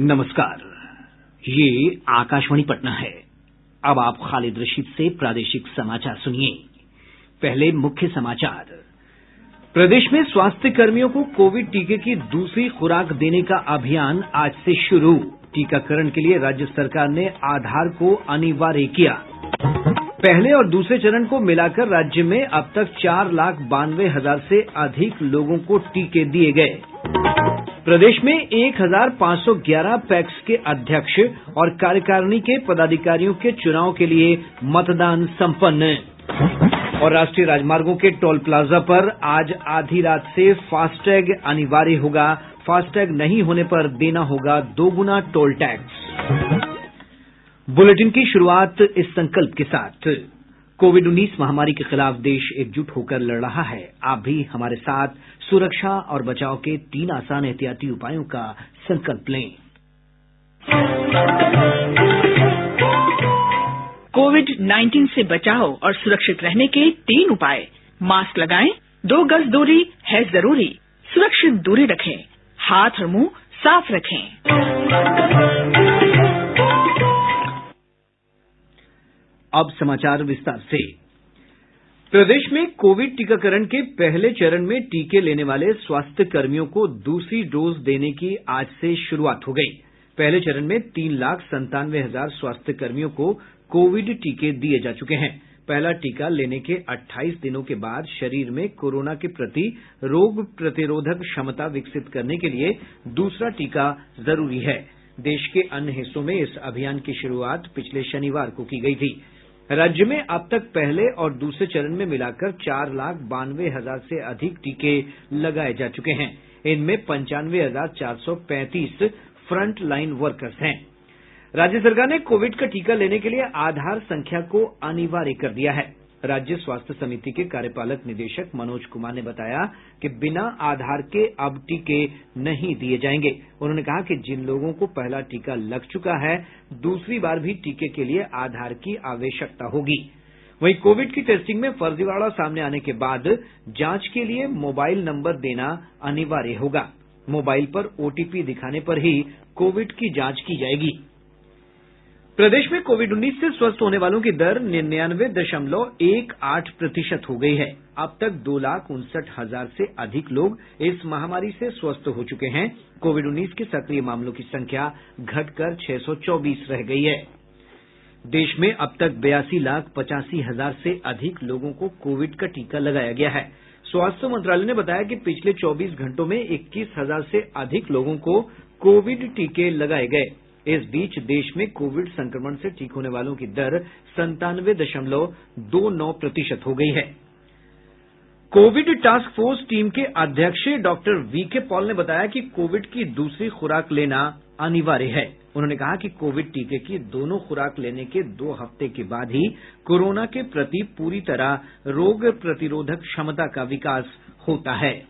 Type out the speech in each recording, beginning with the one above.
नमस्कार, ये आकाशवाणी पटना है। अब आप खालिद रशीद से प्रादेशिक समाचार सुनिए। पहले मुख्य समाचार। प्रदेश में स्वास्थ्य कर्मियों को कोविड टीके की दूसरी खुराक देने का अभियान आज से शुरू। टीकाकरण के लिए राज्य सरकार ने आधार को अनिवार्य किया। पहले और दूसरे चरण को मिलाकर राज्य में अब तक 4,92,000 से अधिक लोगों को टीके दिए गए। प्रदेश में 1,511 पैक्स के अध्यक्ष और कार्यकारिणी के पदाधिकारियों के चुनाव के लिए मतदान संपन्न। और राष्ट्रीय राजमार्गों के टोल प्लाजा पर आज आधी रात से फास्टैग अनिवार्य होगा। फास्टैग नहीं होने पर देना होगा 2 गुना टोल टैक्स। बुलेटिन की शुरुआत इस संकल्प के साथ। कोविड-19 महामारी के खिलाफ देश एकजुट होकर लड़ रहा है। आप भी हमारे साथ सुरक्षा और बचाव के 3 आसान एहतियाती उपायों का संकल्प लें। कोविड-19 से बचाव और सुरक्षित रहने के 3 उपाय। मास्क लगाएं, 2 गज दूरी है जरूरी, सुरक्षित दूरी रखें, हाथ और मुंह साफ रखें। अब समाचार विस्तार से। प्रदेश में कोविड टीकाकरण के पहले चरण में टीके लेने वाले स्वास्थ्य कर्मियों को दूसरी डोज देने की आज से शुरुआत हो गई। पहले चरण में 3,97,000 स्वास्थ्य कर्मियों को कोविड टीके दिए जा चुके हैं। पहला टीका लेने के 28 दिनों के बाद शरीर में कोरोना के प्रति रोग प्रतिरोधक क्षमता विकसित करने के लिए दूसरा टीका जरूरी है। देश के अन्य हिस्सों में इस अभियान की शुरुआत पिछले शनिवार को की गई थी। राज्य में अब तक पहले और दूसरे चरण में मिलाकर 4,92,000 से अधिक टीके लगाए जा चुके हैं। इनमें 95,435 फ्रंट लाइन वर्कर्स हैं। राज्य सरकार ने कोविड का टीका लेने के लिए आधार संख्या को अनिवार्य कर दिया है। राज्य स्वास्थ्य समिति के कार्यपालक निदेशक मनोज कुमार ने बताया कि बिना आधार के अब टीके नहीं दिए जाएंगे। उन्होंने कहा कि जिन लोगों को पहला टीका लग चुका है, दूसरी बार भी टीके के लिए आधार की आवश्यकता होगी। वहीं कोविड की टेस्टिंग में फर्जीवाड़ा सामने आने के बाद जांच के लिए मोबाइल नंबर देना अनिवार्य होगा। मोबाइल पर ओटीपी दिखाने पर ही कोविड की जांच की जाएगी। प्रदेश में कोविड-19 से स्वस्थ होने वालों की दर 99.18% हो गई है। अब तक 2,59,000 से अधिक लोग इस महामारी से स्वस्थ हो चुके हैं। कोविड-19 के सक्रिय मामलों की संख्या घटकर 624 रह गई है। देश में अब तक 82,85,000 से अधिक लोगों को कोविड का टीका लगाया गया है। स्वास्थ्य मंत्रालय ने बताया कि पिछले 24 घंटों में 21,000 से अधिक लोगों को कोविड टीके लगाए गए। इस बीच देश में कोविड संक्रमण से ठीक होने वालों की दर 97.29% हो गई है। कोविड टास्क फोर्स टीम के अध्यक्ष डॉक्टर वीके पॉल ने बताया कि कोविड की दूसरी खुराक लेना अनिवार्य है। उन्होंने कहा कि कोविड टीके की दोनों खुराक लेने के 2 हफ्ते के बाद ही कोरोना के प्रति पूरी तरह रोग प्रतिरोधक क्षमता का विकास होता है।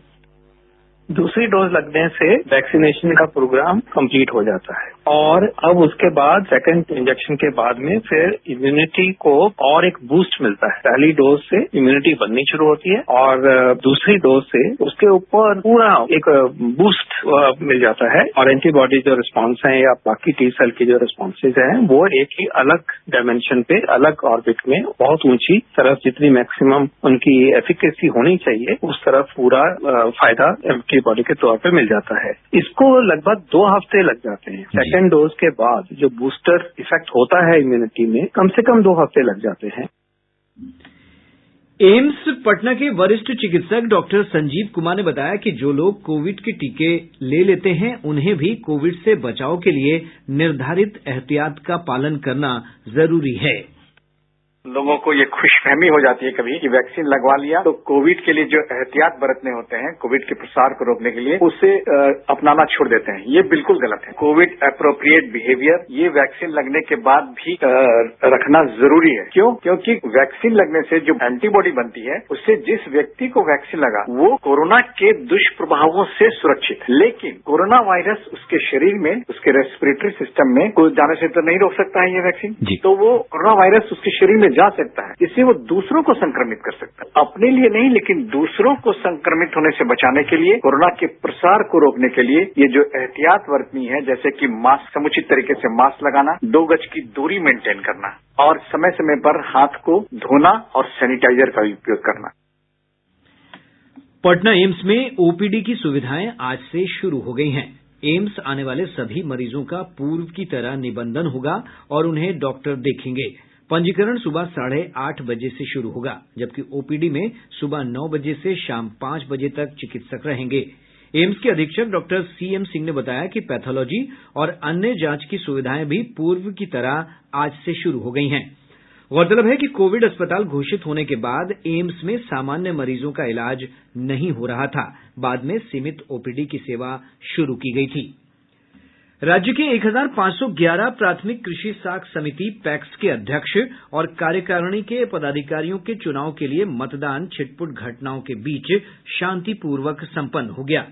दूसरी डोज लगने से वैक्सीनेशन का प्रोग्राम कंप्लीट हो जाता है और अब उसके बाद सेकंड इंजेक्शन के बाद में फिर इम्यूनिटी को और एक बूस्ट मिलता है। पहली डोज से इम्यूनिटी बननी शुरू होती है और दूसरी डोज से उसके ऊपर पूरा एक बूस्ट मिल जाता है और एंटीबॉडी जो रिस्पॉन्स है या बाकी टी सेल की जो रिस्पॉन्सेज हैं वो एक ही अलग डायमेंशन पे अलग ऑर्बिट में बहुत ऊंची तरफ जितनी मैक्सिमम उनकी एफिकेसी होनी चाहिए उस तरफ पूरा फायदा बॉडी के तौर पे मिल जाता है। इसको लगभग 2 हफ्ते लग जाते हैं। सेकेंड डोज के बाद जो बूस्टर इफेक्ट होता है इम्यूनिटी में कम से कम 2 हफ्ते लग जाते हैं। एम्स पटना के वरिष्ठ चिकित्सक डॉक्टर संजीव कुमार ने बताया कि जो लोग कोविड के टीके ले लेते हैं उन्हें भी कोविड से बचाव के लिए निर्धारित एहतियात का पालन करना जरूरी है। लोगों को ये खुशफहमी हो जाती है कभी कि वैक्सीन लगवा लिया तो कोविड के लिए जो एहतियात बरतने होते हैं कोविड के प्रसार को रोकने के लिए उसे अपनाना छोड़ देते हैं। ये बिल्कुल गलत है। कोविड एप्रोप्रिएट बिहेवियर ये वैक्सीन लगने के बाद भी रखना जरूरी है। क्यों? क्योंकि वैक्सीन लगने से जो एंटीबॉडी बनती है उससे जिस व्यक्ति को वैक्सीन लगा वो कोरोना के दुष्प्रभावों से सुरक्षित है, लेकिन कोरोना वायरस उसके शरीर में उसके रेस्पिरेटरी सिस्टम में कोई जाने से तो नहीं रोक सकता है ये वैक्सीन। तो वो कोरोना वायरस उसके शरीर में जा सकता है, इससे वो दूसरों को संक्रमित कर सकता है। अपने लिए नहीं, लेकिन दूसरों को संक्रमित होने से बचाने के लिए, कोरोना के प्रसार को रोकने के लिए ये जो एहतियात बरतनी है, जैसे कि मास्क, समुचित तरीके से मास्क लगाना, 2 गज की दूरी मेंटेन करना और समय समय पर हाथ को धोना और सैनिटाइजर का उपयोग करना। पटना एम्स में ओपीडी की सुविधाएं आज से शुरू हो गई हैं। एम्स आने वाले सभी मरीजों का पूर्व की तरह निबंधन होगा और उन्हें डॉक्टर देखेंगे। पंजीकरण सुबह 8:30 बजे से शुरू होगा, जबकि ओपीडी में सुबह 9 बजे से शाम 5 बजे तक चिकित्सक रहेंगे। एम्स के अधीक्षक डॉक्टर सीएम सिंह ने बताया कि पैथोलॉजी और अन्य जांच की सुविधाएं भी पूर्व की तरह आज से शुरू हो गई हैं। गौरतलब है कि कोविड अस्पताल घोषित होने के बाद एम्स में सामान्य मरीजों का इलाज नहीं हो रहा था। बाद में सीमित ओपीडी की सेवा शुरू की गई थी। राज्य के 1511 प्राथमिक कृषि साख समिति पैक्स के अध्यक्ष और कार्यकारिणी के पदाधिकारियों के चुनाव के लिए मतदान छिटपुट घटनाओं के बीच शांतिपूर्वक संपन्न हो गया।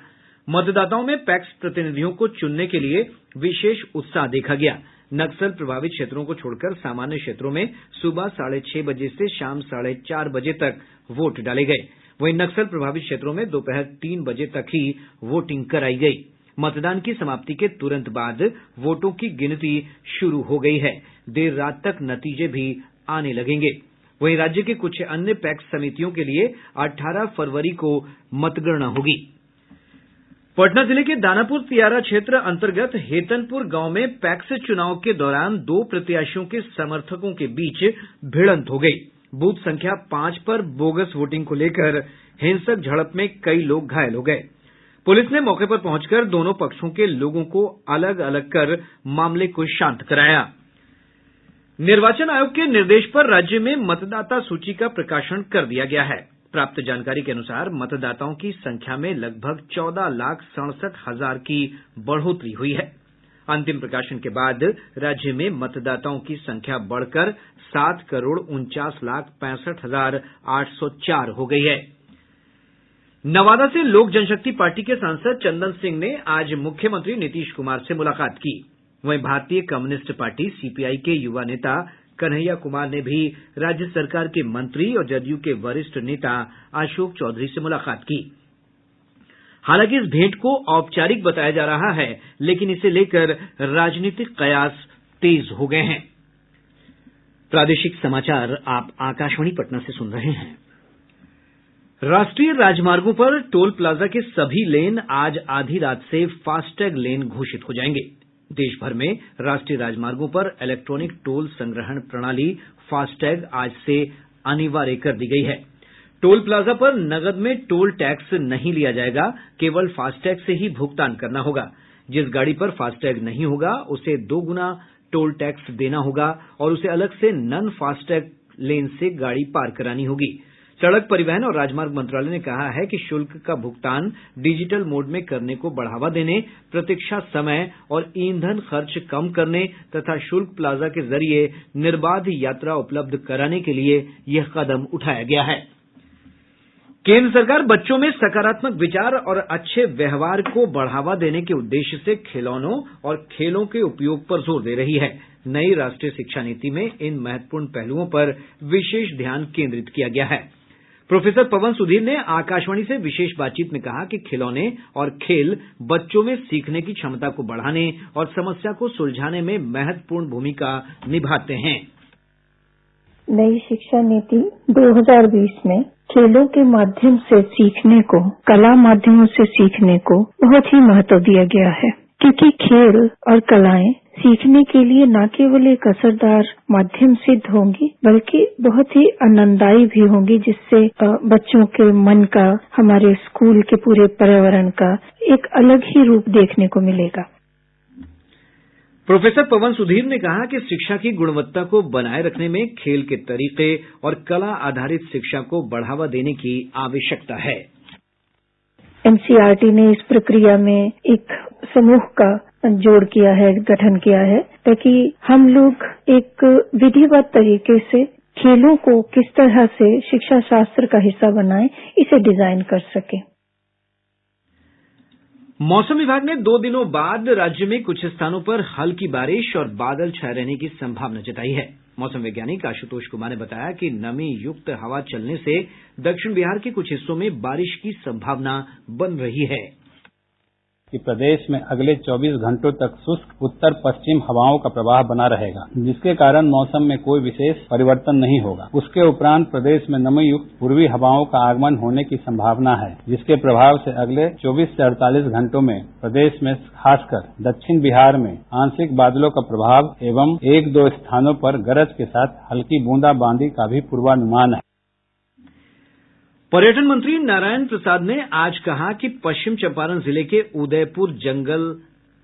मतदाताओं में पैक्स प्रतिनिधियों को चुनने के लिए विशेष उत्साह देखा गया। नक्सल प्रभावित क्षेत्रों को छोड़कर सामान्य क्षेत्रों में सुबह 6:30 बजे से शाम 4:30 बजे तक वोट डाले गये। वहीं नक्सल प्रभावित क्षेत्रों में दोपहर 3 बजे तक ही वोटिंग कराई गई। मतदान की समाप्ति के तुरंत बाद वोटों की गिनती शुरू हो गई है। देर रात तक नतीजे भी आने लगेंगे। वहीं राज्य के कुछ अन्य पैक्स समितियों के लिए 18 फरवरी को मतगणना होगी। पटना जिले के दानापुर तियारा क्षेत्र अंतर्गत हेतनपुर गांव में पैक्स चुनाव के दौरान 2 प्रत्याशियों के समर्थकों के बीच भिड़ंत हो गई। बूथ संख्या 5 पर बोगस वोटिंग को लेकर हिंसक झड़प में कई लोग घायल हो गये। पुलिस ने मौके पर पहुंचकर दोनों पक्षों के लोगों को अलग अलग कर मामले को शांत कराया। निर्वाचन आयोग के निर्देश पर राज्य में मतदाता सूची का प्रकाशन कर दिया गया है। प्राप्त जानकारी के अनुसार मतदाताओं की संख्या में लगभग 14,67,000 की बढ़ोतरी हुई है। अंतिम प्रकाशन के बाद राज्य में मतदाताओं की संख्या बढ़कर 7,49,65,804 हो गई है। नवादा से लोक जनशक्ति पार्टी के सांसद चंदन सिंह ने आज मुख्यमंत्री नीतीश कुमार से मुलाकात की। वहीं भारतीय कम्युनिस्ट पार्टी सीपीआई के युवा नेता कन्हैया कुमार ने भी राज्य सरकार के मंत्री और जदयू के वरिष्ठ नेता अशोक चौधरी से मुलाकात की। हालांकि इस भेंट को औपचारिक बताया जा रहा है, लेकिन इसे लेकर राजनीतिक कयास तेज हो गए हैं। प्रादेशिक समाचार आप आकाशवाणी पटना से सुन रहे हैं। राष्ट्रीय राजमार्गों पर टोल प्लाजा के सभी लेन आज आधी रात से फास्टैग लेन घोषित हो जाएंगे। देश भर में राष्ट्रीय राजमार्गों पर इलेक्ट्रॉनिक टोल संग्रहण प्रणाली फास्टैग आज से अनिवार्य कर दी गई है। टोल प्लाजा पर नकद में टोल टैक्स नहीं लिया जाएगा, केवल फास्टैग से ही भुगतान करना होगा। जिस गाड़ी पर फास्टैग नहीं होगा उसे 2 गुना टोल टैक्स देना होगा और उसे अलग से नन फास्टैग लेन से गाड़ी पार करानी होगी। सड़क परिवहन और राजमार्ग मंत्रालय ने कहा है कि शुल्क का भुगतान डिजिटल मोड में करने को बढ़ावा देने, प्रतीक्षा समय और ईंधन खर्च कम करने तथा शुल्क प्लाजा के जरिए निर्बाध यात्रा उपलब्ध कराने के लिए यह कदम उठाया गया है। केंद्र सरकार बच्चों में सकारात्मक विचार और अच्छे व्यवहार को बढ़ावा देने के उद्देश्य से खिलौनों और खेलों के उपयोग पर जोर दे रही है। नई राष्ट्रीय शिक्षा नीति में इन महत्वपूर्ण पहलुओं पर विशेष ध्यान केंद्रित किया गया है। प्रोफेसर पवन सुधीर ने आकाशवाणी से विशेष बातचीत में कहा कि खिलौने और खेल बच्चों में सीखने की क्षमता को बढ़ाने और समस्या को सुलझाने में महत्वपूर्ण भूमिका निभाते हैं। नई शिक्षा नीति 2020 में खेलों के माध्यम से सीखने को, कला माध्यमों से सीखने को बहुत ही महत्व दिया गया है, क्योंकि खेल और कलाएं सीखने के लिए न केवल एक असरदार माध्यम सिद्ध होंगी, बल्कि बहुत ही आनंददायी भी होंगी, जिससे बच्चों के मन का, हमारे स्कूल के पूरे पर्यावरण का एक अलग ही रूप देखने को मिलेगा। प्रोफेसर पवन सुधीर ने कहा कि शिक्षा की गुणवत्ता को बनाए रखने में खेल के तरीके और कला आधारित शिक्षा को बढ़ावा देने की आवश्यकता है। एनसीईआरटी ने इस प्रक्रिया में एक समूह का जोड़ किया है, गठन किया है, ताकि हम लोग एक विधिवत तरीके से खेलों को किस तरह से शिक्षा शास्त्र का हिस्सा बनाएं, इसे डिजाइन कर सकें। मौसम विभाग ने 2 दिनों बाद राज्य में कुछ स्थानों पर हल्की बारिश और बादल छाये रहने की संभावना जताई है। मौसम वैज्ञानिक आशुतोष कुमार ने बताया कि नमी युक्त हवा चलने से दक्षिण बिहार के कुछ हिस्सों में बारिश की संभावना बन रही है कि प्रदेश में अगले 24 घंटों तक शुष्क उत्तर पश्चिम हवाओं का प्रवाह बना रहेगा, जिसके कारण मौसम में कोई विशेष परिवर्तन नहीं होगा। उसके उपरांत प्रदेश में नमी युक्त पूर्वी हवाओं का आगमन होने की संभावना है, जिसके प्रभाव से अगले 24 से 48 घंटों में प्रदेश में खासकर दक्षिण बिहार में आंशिक बादलों का प्रभाव एवं 1-2 स्थानों पर गरज के साथ हल्की बूंदाबांदी का भी पूर्वानुमान है। पर्यटन मंत्री नारायण प्रसाद ने आज कहा कि पश्चिम चंपारण जिले के उदयपुर जंगल,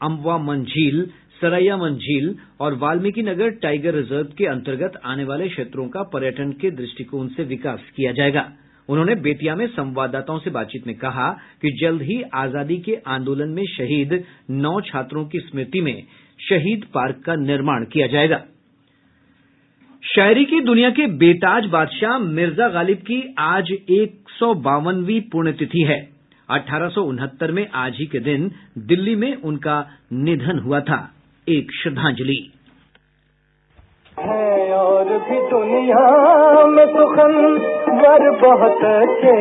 अमवा मंझील, सरैया मंझील और वाल्मीकि नगर टाइगर रिजर्व के अंतर्गत आने वाले क्षेत्रों का पर्यटन के दृष्टिकोण से विकास किया जाएगा। उन्होंने बेतिया में संवाददाताओं से बातचीत में कहा कि जल्द ही आजादी के आंदोलन में शहीद 9 छात्रों की स्मृति में शहीद पार्क का निर्माण किया जाएगा। शायरी की दुनिया के बेताज बादशाह मिर्जा गालिब की आज 152वीं पुण्यतिथि है। 1869 में आज ही के दिन दिल्ली में उनका निधन हुआ था। एक श्रद्धांजलि है और भी दुनिया में सुखनवर बहुत अच्छे,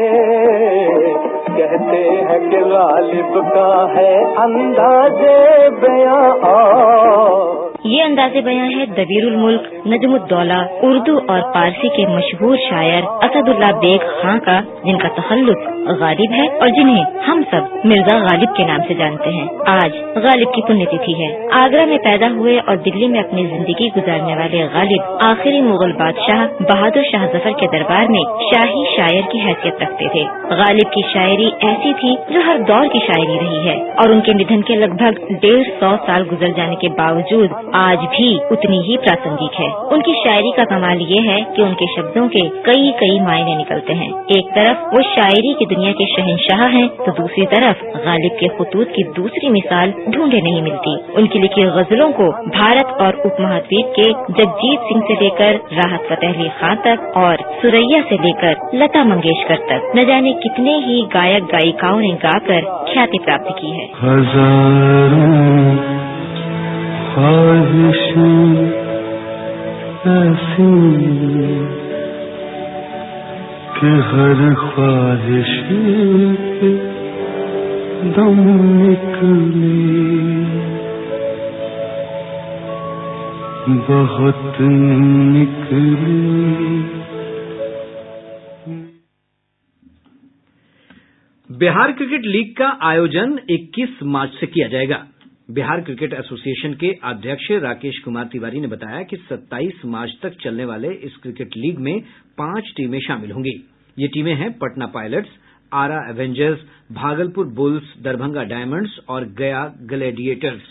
कहते हैं कि गालिब का है अंदाज़े बयां और ये अंदाज़े बयां है दबीरुल मुल्क नजमुद्दौला उर्दू और पारसी के मशहूर शायर असदुल्ला बेग खां का, जिनका तखल्लुस गालिब है और जिन्हें हम सब मिर्जा गालिब के नाम से जानते हैं। आज गालिब की पुण्यतिथि है। आगरा में पैदा हुए और दिल्ली में अपनी जिंदगी गुजारने वाले गालिब आखिरी मुगल बादशाह बहादुर शाह जफर के दरबार में शाही शायर की हैसियत रखते थे। गालिब की शायरी ऐसी थी जो हर दौर की शायरी रही है और उनके निधन के लगभग 150 साल गुजर जाने के बावजूद आज भी उतनी ही प्रासंगिक है। उनकी शायरी का कमाल ये है कि उनके शब्दों के कई मायने निकलते हैं। एक तरफ वो शायरी की दुनिया के शहंशाह हैं, तो दूसरी तरफ गालिब के खुतूत की दूसरी मिसाल ढूंढे नहीं मिलती। उनकी लिखी गजलों को भारत और उपमहाद्वीप के जगजीत सिंह से लेकर राहत फतेह अली खान तक और सुरैया से लेकर लता मंगेशकर तक न जाने कितने ही गायक गायिकाओं ने गाकर ख्याति प्राप्त की है। ख्वाहिशें ऐसी कि हर ख्वाहिश के दम निकले, बहुत निकले। बिहार क्रिकेट लीग का आयोजन 21 मार्च से किया जाएगा। बिहार क्रिकेट एसोसिएशन के अध्यक्ष राकेश कुमार तिवारी ने बताया कि 27 मार्च तक चलने वाले इस क्रिकेट लीग में 5 टीमें शामिल होंगी। ये टीमें हैं Patna Pilots, Ara Avengers, Bhagalpur Bulls, Darbhanga Diamonds और गया ग्लैडिएटर्स।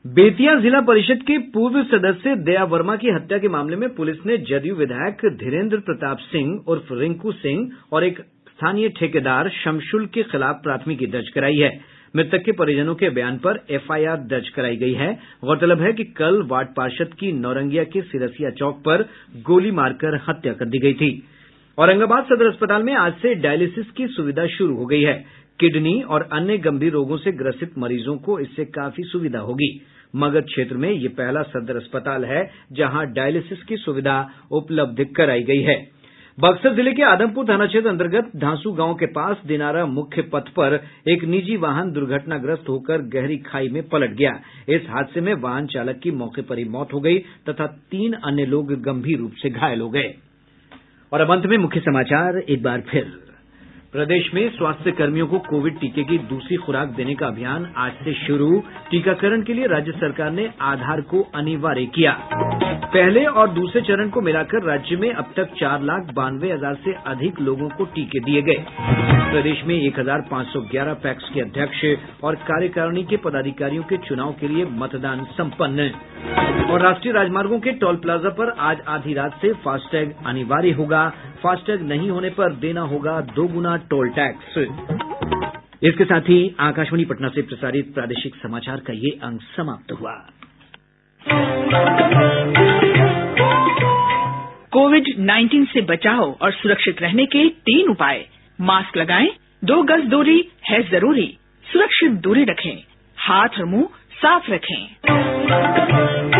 बेतिया जिला परिषद के पूर्व सदस्य दया वर्मा की हत्या के मामले में पुलिस ने जदयू विधायक धीरेन्द्र प्रताप सिंह उर्फ रिंकू सिंह और एक स्थानीय ठेकेदार शमशुल के खिलाफ प्राथमिकी दर्ज कराई है। मृतक के परिजनों के बयान पर एफआईआर दर्ज कराई गई है। गौरतलब है कि कल वार्ड पार्षद की नौरंगिया के सिरसिया चौक पर गोली मारकर हत्या कर दी गई थी। औरंगाबाद सदर अस्पताल में आज से डायलिसिस की सुविधा शुरू हो गई है। किडनी और अन्य गंभीर रोगों से ग्रसित मरीजों को इससे काफी सुविधा होगी। मगध क्षेत्र में ये पहला सदर अस्पताल है जहां डायलिसिस की सुविधा उपलब्ध कराई गई है। बक्सर जिले के आदमपुर थाना क्षेत्र अंतर्गत धांसू गांव के पास दिनारा मुख्य पथ पर एक निजी वाहन दुर्घटनाग्रस्त होकर गहरी खाई में पलट गया। इस हादसे में वाहन चालक की मौके पर ही मौत हो गई तथा 3 अन्य लोग गंभीर रूप से घायल हो गए। और अब अंत में मुख्य समाचार एक बार फिर। प्रदेश में स्वास्थ्य कर्मियों को कोविड टीके की दूसरी खुराक देने का अभियान आज से शुरू। टीकाकरण के लिए राज्य सरकार ने आधार को अनिवार्य किया। पहले और दूसरे चरण को मिलाकर राज्य में अब तक 4,92,000 से अधिक लोगों को टीके दिए गए। प्रदेश में 1,511 पैक्स के अध्यक्ष और कार्यकारिणी के पदाधिकारियों के चुनाव के लिए मतदान सम्पन्न। और राष्ट्रीय राजमार्गों के टोल प्लाजा पर आज आधी रात से फास्टैग अनिवार्य होगा। फास्टैग नहीं होने पर देना होगा 2 गुना टोल टैक्स। इसके साथ ही आकाशवाणी पटना से प्रसारित प्रादेशिक समाचार का ये अंक समाप्त हुआ। कोविड-19 से बचाव और सुरक्षित रहने के 3 उपाय। मास्क लगाएं, 2 गज दूरी है जरूरी, सुरक्षित दूरी रखें, हाथ और मुंह साफ रखें।